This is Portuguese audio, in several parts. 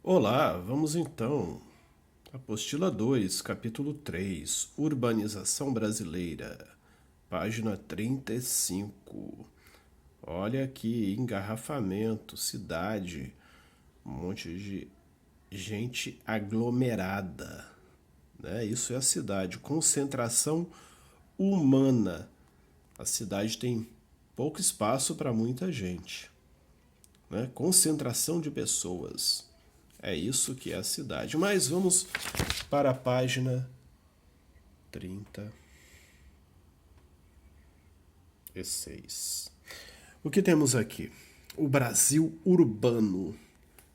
Olá, vamos então. Apostila 2, capítulo 3, Urbanização Brasileira, página 35. Olha aqui, engarrafamento, cidade, um monte de gente aglomerada, né? Isso é a cidade, concentração humana. A cidade tem pouco espaço para muita gente, né? Concentração de pessoas. É isso que é a cidade. Mas vamos para a página 36. O que temos aqui? O Brasil urbano.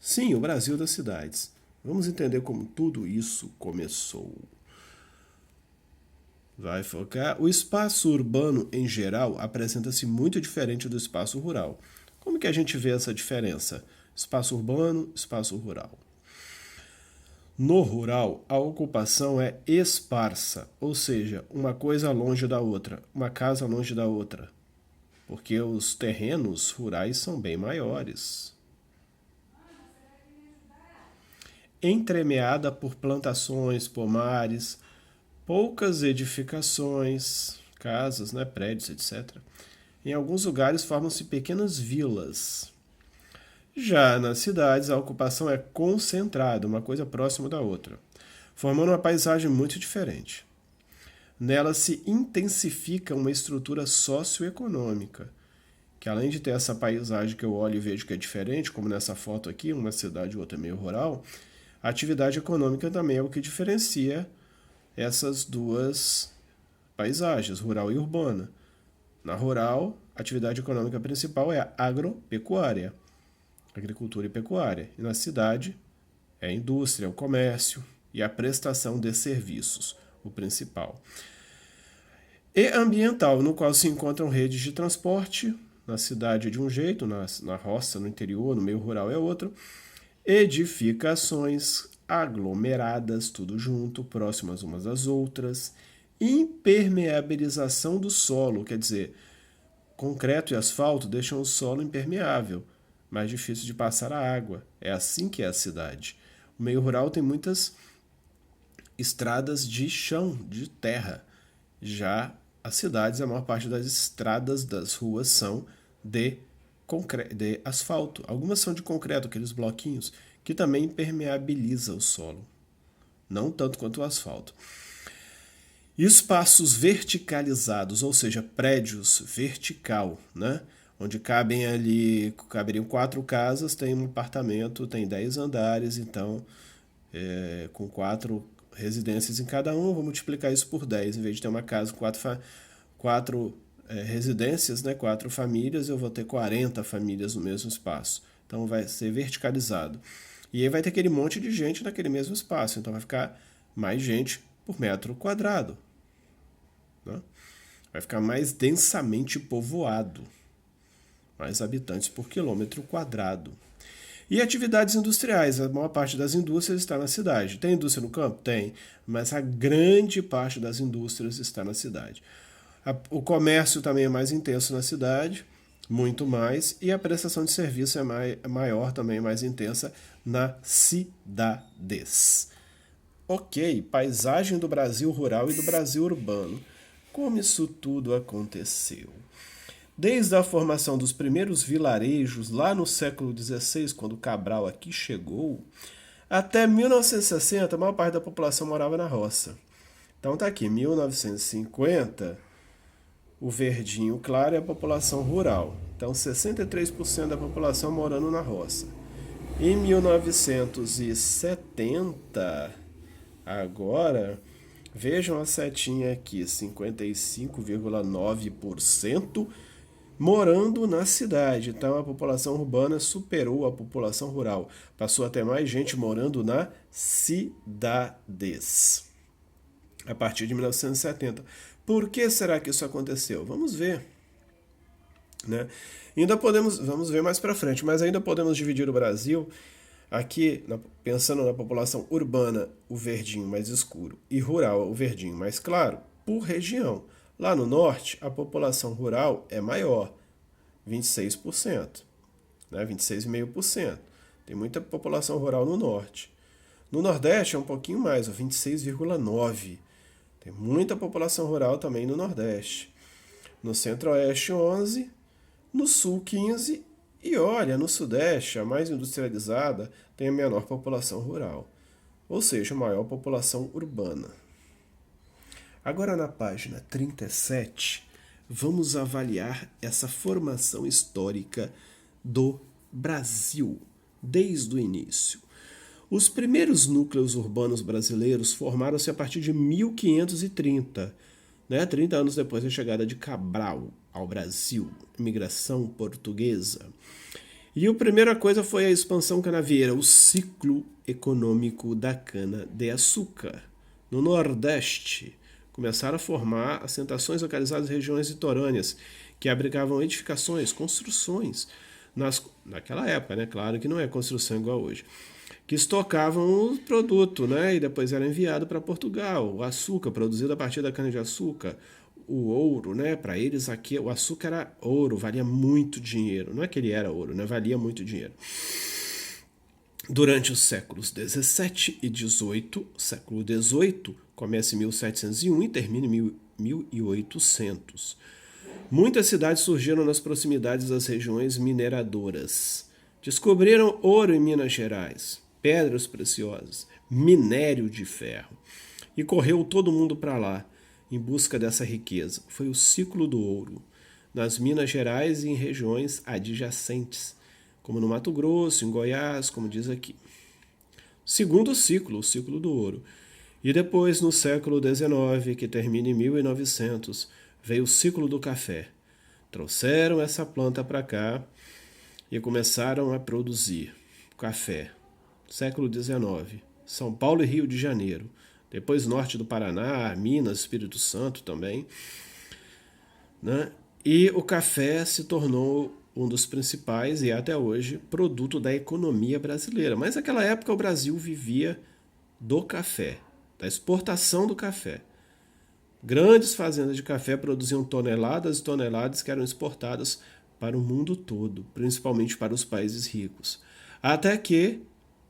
Sim, o Brasil das cidades. Vamos entender como tudo isso começou. Vai focar. O espaço urbano, em geral, apresenta-se muito diferente do espaço rural. Como que a gente vê essa diferença? Espaço urbano, espaço rural. No rural, a ocupação é esparsa, ou seja, uma coisa longe da outra, uma casa longe da outra, porque os terrenos rurais são bem maiores. Entremeada por plantações, pomares, poucas edificações, casas, né, prédios, etc. Em alguns lugares formam-se pequenas vilas. Já nas cidades, a ocupação é concentrada, uma coisa próxima da outra, formando uma paisagem muito diferente. Nela se intensifica uma estrutura socioeconômica, que além de ter essa paisagem que eu olho e vejo que é diferente, como nessa foto aqui, uma cidade e outra meio rural, a atividade econômica também é o que diferencia essas duas paisagens, rural e urbana. Na rural, a atividade econômica principal é a agropecuária, agricultura e pecuária. E na cidade, é a indústria, o comércio e a prestação de serviços, o principal. E ambiental, no qual se encontram redes de transporte, na cidade é de um jeito, na roça, no interior, no meio rural é outro, edificações aglomeradas, tudo junto, próximas umas das outras, impermeabilização do solo, quer dizer, concreto e asfalto deixam o solo impermeável, mais difícil de passar a água. É assim que é a cidade. O meio rural tem muitas estradas de chão, de terra. Já as cidades, a maior parte das estradas das ruas são de asfalto. Algumas são de concreto, aqueles bloquinhos, que também impermeabiliza o solo. Não tanto quanto o asfalto. Espaços verticalizados, ou seja, prédios vertical, né? Onde caberiam 4 casas, tem um apartamento, tem 10 andares, então com 4 residências em cada um, vou multiplicar isso por 10. Em vez de ter uma casa com 4 residências, né, 4 famílias, eu vou ter 40 famílias no mesmo espaço. Então vai ser verticalizado. E aí vai ter aquele monte de gente naquele mesmo espaço, então vai ficar mais gente por metro quadrado, né? Vai ficar mais densamente povoado, mais habitantes por quilômetro quadrado. E atividades industriais, a maior parte das indústrias está na cidade. Tem indústria no campo? Tem, mas a grande parte das indústrias está na cidade. O comércio também é mais intenso na cidade, muito mais, e a prestação de serviço é maior também, mais intensa nas cidades. Ok, paisagem do Brasil rural e do Brasil urbano. Como isso tudo aconteceu? Desde a formação dos primeiros vilarejos, lá no século XVI, quando Cabral aqui chegou, até 1960, a maior parte da população morava na roça. Então tá aqui, 1950, o verdinho claro é a população rural. Então 63% da população morando na roça. Em 1970, agora, vejam a setinha aqui, 55,9% morando na cidade. Então a população urbana superou a população rural. Passou a ter mais gente morando nas cidades. A partir de 1970. Por que será que isso aconteceu? Vamos ver. Né? Vamos ver mais para frente, mas ainda podemos dividir o Brasil aqui, pensando na população urbana, o verdinho mais escuro, e rural, o verdinho mais claro, por região. Lá no norte, a população rural é maior, 26%, né? 26,5%. Tem muita população rural no norte. No Nordeste é um pouquinho mais, 26,9. Tem muita população rural também no Nordeste. No Centro-Oeste, 11. No Sul, 15. E olha, no Sudeste, a mais industrializada, tem a menor população rural. Ou seja, a maior população urbana. Agora, na página 37, vamos avaliar essa formação histórica do Brasil, desde o início. Os primeiros núcleos urbanos brasileiros formaram-se a partir de 1530, 30 anos depois da chegada de Cabral ao Brasil, imigração portuguesa. E a primeira coisa foi a expansão canavieira, o ciclo econômico da cana-de-açúcar. No Nordeste, começaram a formar assentações localizadas em regiões litorâneas, que abrigavam edificações, construções, naquela época, claro que não é construção igual hoje, que estocavam o produto, e depois era enviado para Portugal. O açúcar produzido a partir da cana-de-açúcar, o ouro, para eles aqui o açúcar era ouro, valia muito dinheiro. Não é que ele era ouro, valia muito dinheiro. Durante os séculos 17 e 18, século 18 começa em 1701 e termina em 1800. Muitas cidades surgiram nas proximidades das regiões mineradoras. Descobriram ouro em Minas Gerais, pedras preciosas, minério de ferro. E correu todo mundo para lá, em busca dessa riqueza. Foi o ciclo do ouro, nas Minas Gerais e em regiões adjacentes, como no Mato Grosso, em Goiás, como diz aqui. Segundo ciclo, o ciclo do ouro. E depois, no século XIX, que termina em 1900, veio o ciclo do café. Trouxeram essa planta para cá e começaram a produzir café. Século XIX, São Paulo e Rio de Janeiro. Depois norte do Paraná, Minas, Espírito Santo também. E o café se tornou um dos principais, e até hoje, produto da economia brasileira. Mas naquela época o Brasil vivia do café, da exportação do café. Grandes fazendas de café produziam toneladas e toneladas que eram exportadas para o mundo todo, principalmente para os países ricos. Até que,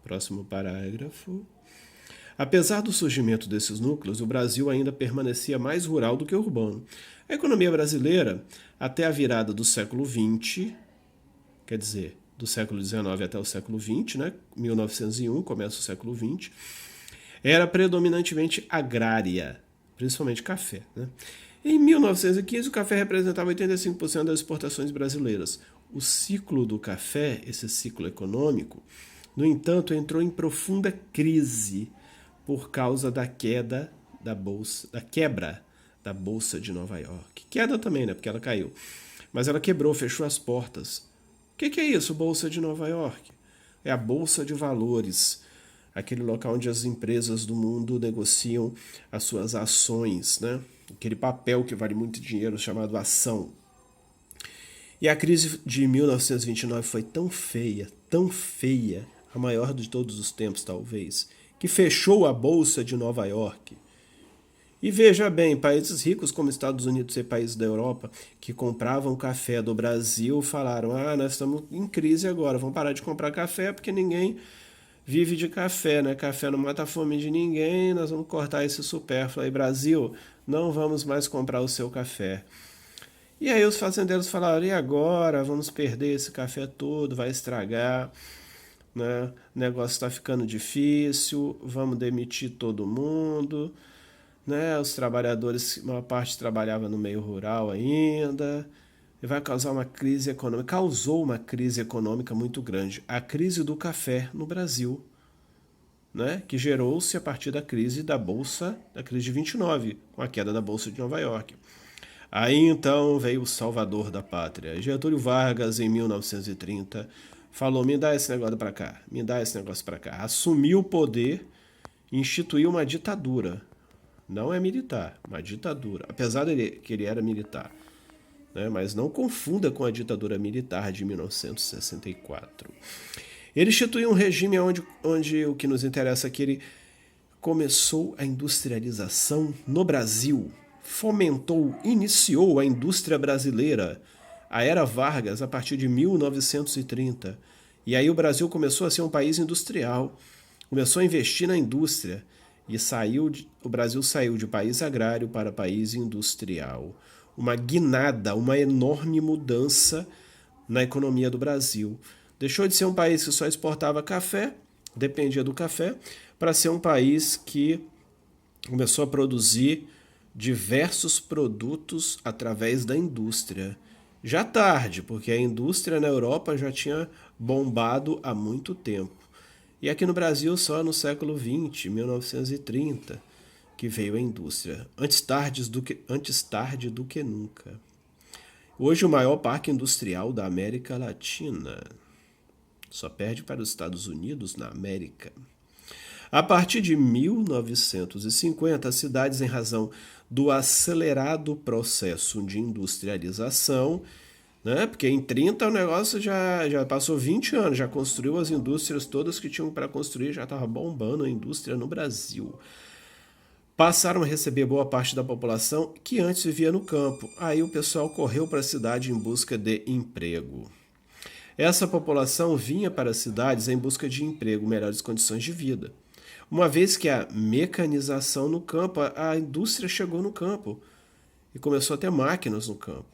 próximo parágrafo, apesar do surgimento desses núcleos, o Brasil ainda permanecia mais rural do que urbano. A economia brasileira, até a virada do século XX, quer dizer, do século XIX até o século XX, 1901, começa o século XX, era predominantemente agrária, principalmente café. Em 1915, o café representava 85% das exportações brasileiras. O ciclo do café, esse ciclo econômico, no entanto, entrou em profunda crise por causa da queda da bolsa, da quebra da Bolsa de Nova York. Queda também, porque ela caiu. Mas ela quebrou, fechou as portas. O que é isso, Bolsa de Nova York? É a Bolsa de Valores, aquele local onde as empresas do mundo negociam as suas ações, aquele papel que vale muito dinheiro chamado ação. E a crise de 1929 foi tão feia, a maior de todos os tempos talvez, que fechou a Bolsa de Nova York. E veja bem, países ricos como Estados Unidos e países da Europa que compravam café do Brasil falaram: nós estamos em crise agora, vamos parar de comprar café porque ninguém vive de café, Café não mata a fome de ninguém, nós vamos cortar esse supérfluo aí, Brasil, não vamos mais comprar o seu café. E aí os fazendeiros falaram: e agora? Vamos perder esse café todo, vai estragar, o negócio está ficando difícil, vamos demitir todo mundo. Os trabalhadores, uma parte trabalhava no meio rural ainda, e vai causar uma crise econômica. Causou uma crise econômica muito grande. A crise do café no Brasil, que gerou-se a partir da crise da Bolsa, da crise de 29, com a queda da Bolsa de Nova York. Aí então veio o salvador da pátria. Getúlio Vargas, em 1930, falou: me dá esse negócio para cá, me dá esse negócio para cá. Assumiu o poder, instituiu uma ditadura. Não é militar, uma ditadura. Apesar de que ele era militar. Mas não confunda com a ditadura militar de 1964. Ele instituiu um regime onde o que nos interessa é que ele começou a industrialização no Brasil, iniciou a indústria brasileira, a Era Vargas, a partir de 1930, E aí o Brasil começou a ser um país industrial, começou a investir na indústria e o Brasil saiu de país agrário para país industrial. Uma guinada, uma enorme mudança na economia do Brasil. Deixou de ser um país que só exportava café, dependia do café, para ser um país que começou a produzir diversos produtos através da indústria. Já tarde, porque a indústria na Europa já tinha bombado há muito tempo. E aqui no Brasil só no século XX, 1930, que veio a indústria. Antes tarde do que nunca. Hoje o maior parque industrial da América Latina. Só perde para os Estados Unidos na América. A partir de 1950, as cidades, em razão do acelerado processo de industrialização, né? Porque em 30 o negócio já passou 20 anos, já construiu as indústrias todas que tinham para construir, já estava bombando a indústria no Brasil. Passaram a receber boa parte da população que antes vivia no campo. Aí o pessoal correu para a cidade em busca de emprego. Essa população vinha para as cidades em busca de emprego, melhores condições de vida. Uma vez que a mecanização no campo, a indústria chegou no campo e começou a ter máquinas no campo.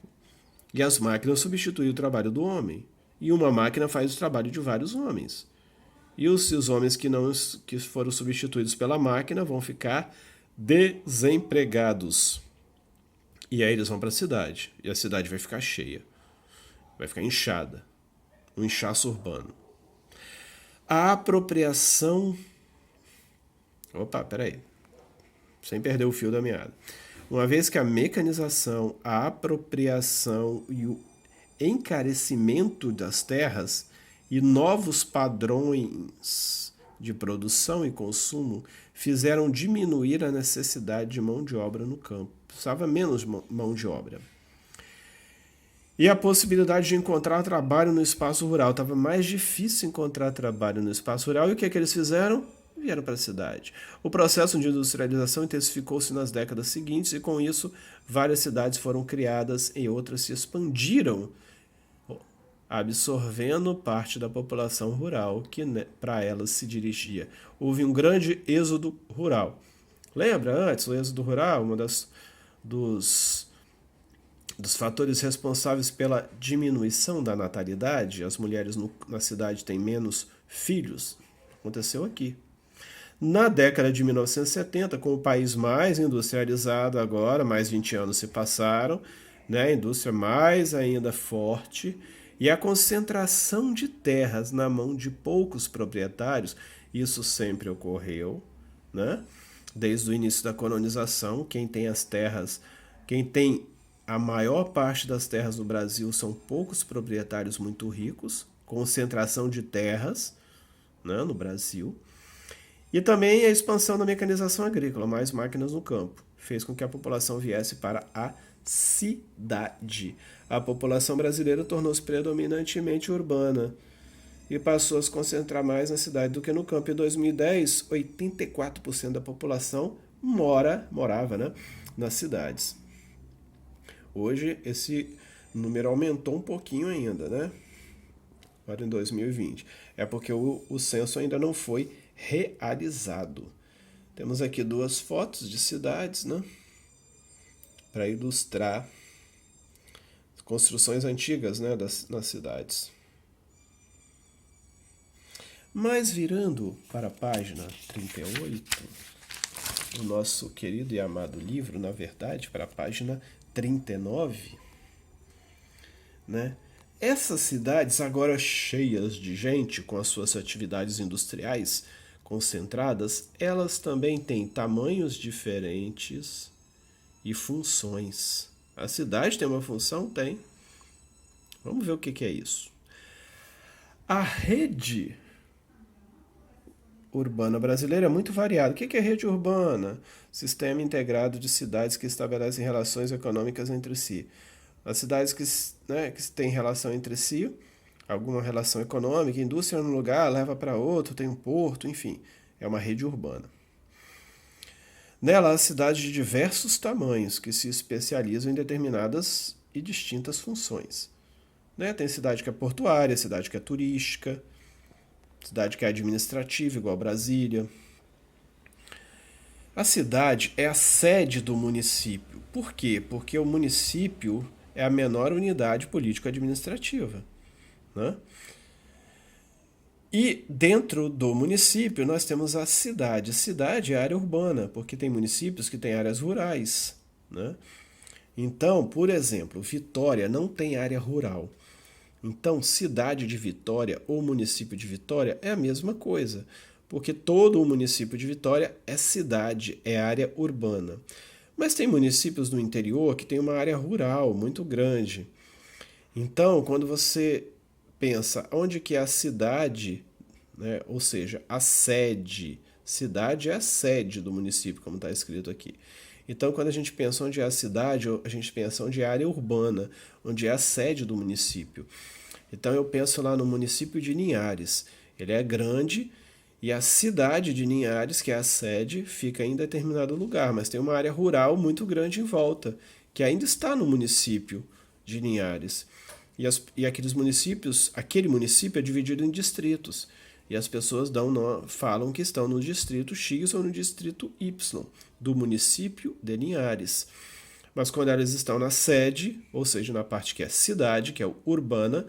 E as máquinas substituem o trabalho do homem. E uma máquina faz o trabalho de vários homens. E os homens que foram substituídos pela máquina vão ficar desempregados. E aí eles vão para a cidade. E a cidade vai ficar cheia. Vai ficar inchada. Um inchaço urbano. A apropriação... Opa, peraí. Sem perder o fio da meada. Uma vez que a mecanização, a apropriação e o encarecimento das terras e novos padrões de produção e consumo fizeram diminuir a necessidade de mão de obra no campo. Precisava menos mão de obra. E a possibilidade de encontrar trabalho no espaço rural. Estava mais difícil encontrar trabalho no espaço rural. E o que é que eles fizeram? Vieram para a cidade. O processo de industrialização intensificou-se nas décadas seguintes e, com isso, várias cidades foram criadas e outras se expandiram, absorvendo parte da população rural que para elas se dirigia. Houve um grande êxodo rural. Lembra antes o êxodo rural? Dos fatores responsáveis pela diminuição da natalidade. As mulheres na cidade têm menos filhos. Aconteceu aqui. Na década de 1970, com o país mais industrializado agora, mais 20 anos se passaram, né, a indústria mais ainda forte, e a concentração de terras na mão de poucos proprietários, isso sempre ocorreu, né? Desde o início da colonização, quem tem a maior parte das terras no Brasil são poucos proprietários muito ricos, concentração de terras, né, no Brasil. E também a expansão da mecanização agrícola, mais máquinas no campo, fez com que a população viesse para a cidade. A população brasileira tornou-se predominantemente urbana e passou a se concentrar mais na cidade do que no campo. Em 2010, 84% da população morava, né, nas cidades. Hoje, esse número aumentou um pouquinho ainda, né? Agora em 2020. É porque o censo ainda não foi realizado. Temos aqui duas fotos de cidades, né? Para ilustrar construções antigas, né, nas cidades. Mas virando para a página 38, o nosso querido e amado livro, na verdade, para a página 39, né? Essas cidades, agora cheias de gente, com as suas atividades industriais concentradas, elas também têm tamanhos diferentes e funções. A cidade tem uma função? Tem. Vamos ver o que é isso. A rede urbana brasileira é muito variada. O que é rede urbana? Sistema integrado de cidades que estabelecem relações econômicas entre si. As cidades que têm relação entre si, alguma relação econômica, indústria num lugar leva para outro, tem um porto, enfim, é uma rede urbana. Nela, há cidades de diversos tamanhos que se especializam em determinadas e distintas funções. Né? Tem cidade que é portuária, cidade que é turística, cidade que é administrativa, igual Brasília. A cidade é a sede do município. Por quê? Porque o município é a menor unidade político-administrativa, né? E dentro do município nós temos a cidade. Cidade é área urbana, porque tem municípios que têm áreas rurais, né? Então, por exemplo, Vitória não tem área rural. Então, cidade de Vitória ou município de Vitória é a mesma coisa, porque todo o município de Vitória é cidade, é área urbana. Mas tem municípios no interior que tem uma área rural muito grande. Então, quando você pensa onde que é a cidade, né, ou seja, a sede, cidade é a sede do município, como está escrito aqui. Então, quando a gente pensa onde é a cidade, a gente pensa onde é a área urbana, onde é a sede do município. Então, eu penso lá no município de Linhares. Ele é grande e a cidade de Linhares, que é a sede, fica em determinado lugar, mas tem uma área rural muito grande em volta, que ainda está no município de Linhares. E aqueles municípios, aquele município é dividido em distritos. E as pessoas falam que estão no distrito X ou no distrito Y do município de Linhares. Mas quando elas estão na sede, ou seja, na parte que é cidade, que é urbana,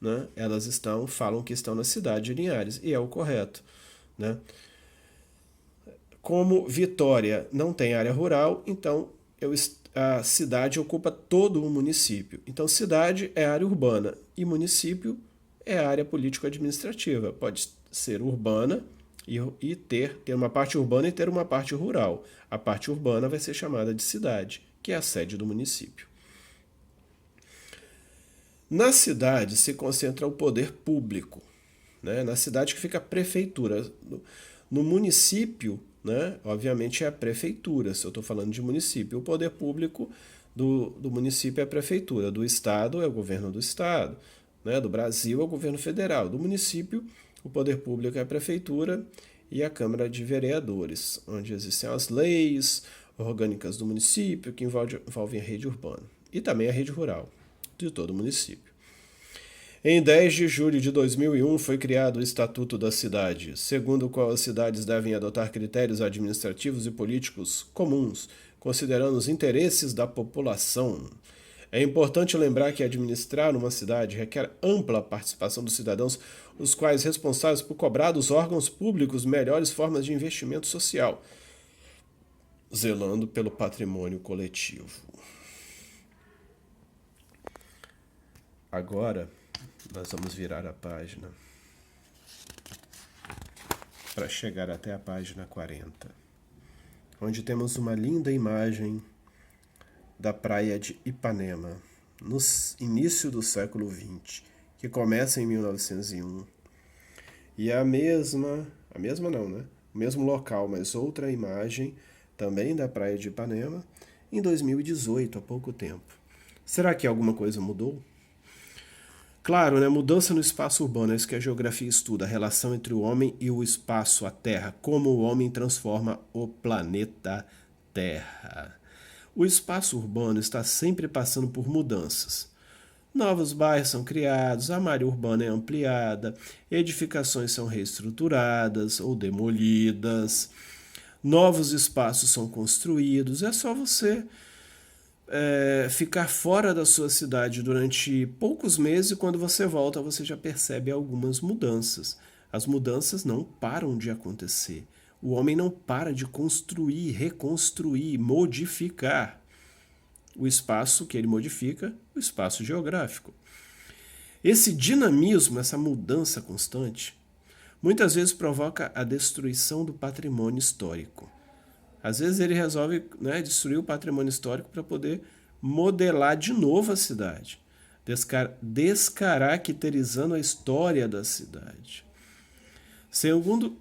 né, elas falam que estão na cidade de Linhares, e é o correto, né? Como Vitória não tem área rural, então a cidade ocupa todo o município. Então, cidade é área urbana e município é área político-administrativa. Pode ser urbana e ter uma parte urbana e ter uma parte rural. A parte urbana vai ser chamada de cidade, que é a sede do município. Na cidade se concentra o poder público, né? Na cidade que fica a prefeitura. No município, né, obviamente é a prefeitura, se eu estou falando de município. O poder público do município é a prefeitura, do estado é o governo do estado, né, do Brasil é o governo federal, do município o poder público é a prefeitura e a Câmara de Vereadores, onde existem as leis orgânicas do município que envolvem a rede urbana e também a rede rural de todo o município. Em 10 de julho de 2001 foi criado o Estatuto da Cidade, segundo o qual as cidades devem adotar critérios administrativos e políticos comuns, considerando os interesses da população. É importante lembrar que administrar uma cidade requer ampla participação dos cidadãos, os quais responsáveis por cobrar dos órgãos públicos melhores formas de investimento social, zelando pelo patrimônio coletivo. Agora, nós vamos virar a página para chegar até a página 40, onde temos uma linda imagem da praia de Ipanema, no início do século XX, que começa em 1901. E é a mesma não, né? O mesmo local, mas outra imagem também da praia de Ipanema, em 2018, há pouco tempo. Será que alguma coisa mudou? Claro, né? Mudança no espaço urbano, é isso que a geografia estuda, a relação entre o homem e o espaço, a Terra, como o homem transforma o planeta Terra. O espaço urbano está sempre passando por mudanças. Novos bairros são criados, a malha urbana é ampliada, edificações são reestruturadas ou demolidas, novos espaços são construídos. É só você ficar fora da sua cidade durante poucos meses e quando você volta você já percebe algumas mudanças. As mudanças não param de acontecer. O homem não para de construir, reconstruir, modificar o espaço que ele modifica, o espaço geográfico. Esse dinamismo, essa mudança constante, muitas vezes provoca a destruição do patrimônio histórico. Às vezes ele resolve, né, destruir o patrimônio histórico para poder modelar de novo a cidade, descaracterizando a história da cidade. Segundo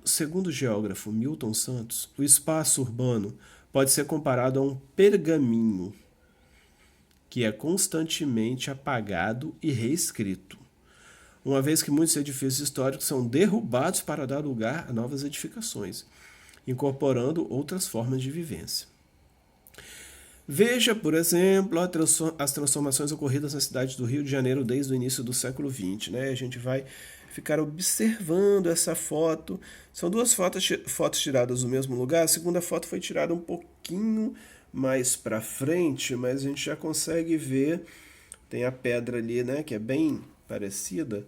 o geógrafo Milton Santos, o espaço urbano pode ser comparado a um pergaminho que é constantemente apagado e reescrito, uma vez que muitos edifícios históricos são derrubados para dar lugar a novas edificações, incorporando outras formas de vivência. Veja, por exemplo, as transformações ocorridas na cidade do Rio de Janeiro desde o início do século XX. Né? A gente vai ficar observando essa foto. São duas fotos tiradas no mesmo lugar. A segunda foto foi tirada um pouquinho mais para frente, mas a gente já consegue ver. Tem a pedra ali, né, que é bem parecida,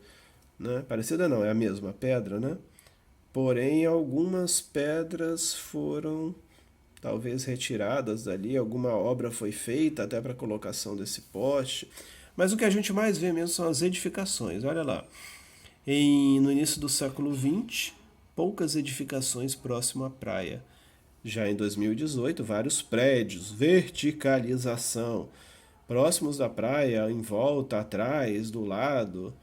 né? Parecida não, é a mesma pedra, né? Porém, algumas pedras foram talvez retiradas dali, alguma obra foi feita até para a colocação desse poste. Mas o que a gente mais vê mesmo são as edificações. Olha lá, no início do século XX, poucas edificações próximo à praia. Já em 2018, vários prédios, verticalização, próximos da praia, em volta, atrás, do lado,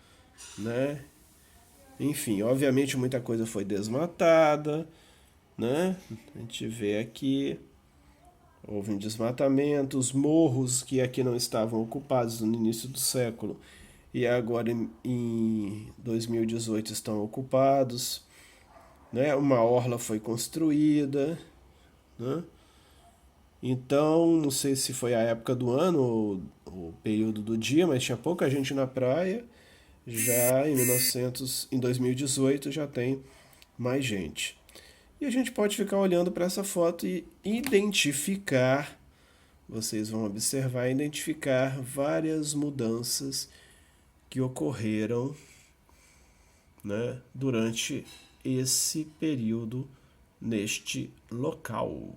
né? Enfim, obviamente muita coisa foi desmatada, né? A gente vê aqui, houve um desmatamento, os morros que aqui não estavam ocupados no início do século e agora em 2018 estão ocupados, né? Uma orla foi construída, né? Então, não sei se foi a época do ano ou o período do dia, mas tinha pouca gente na praia. Já em 2018 já tem mais gente. E a gente pode ficar olhando para essa foto e identificar, vocês vão observar, identificar várias mudanças que ocorreram, né, durante esse período neste local.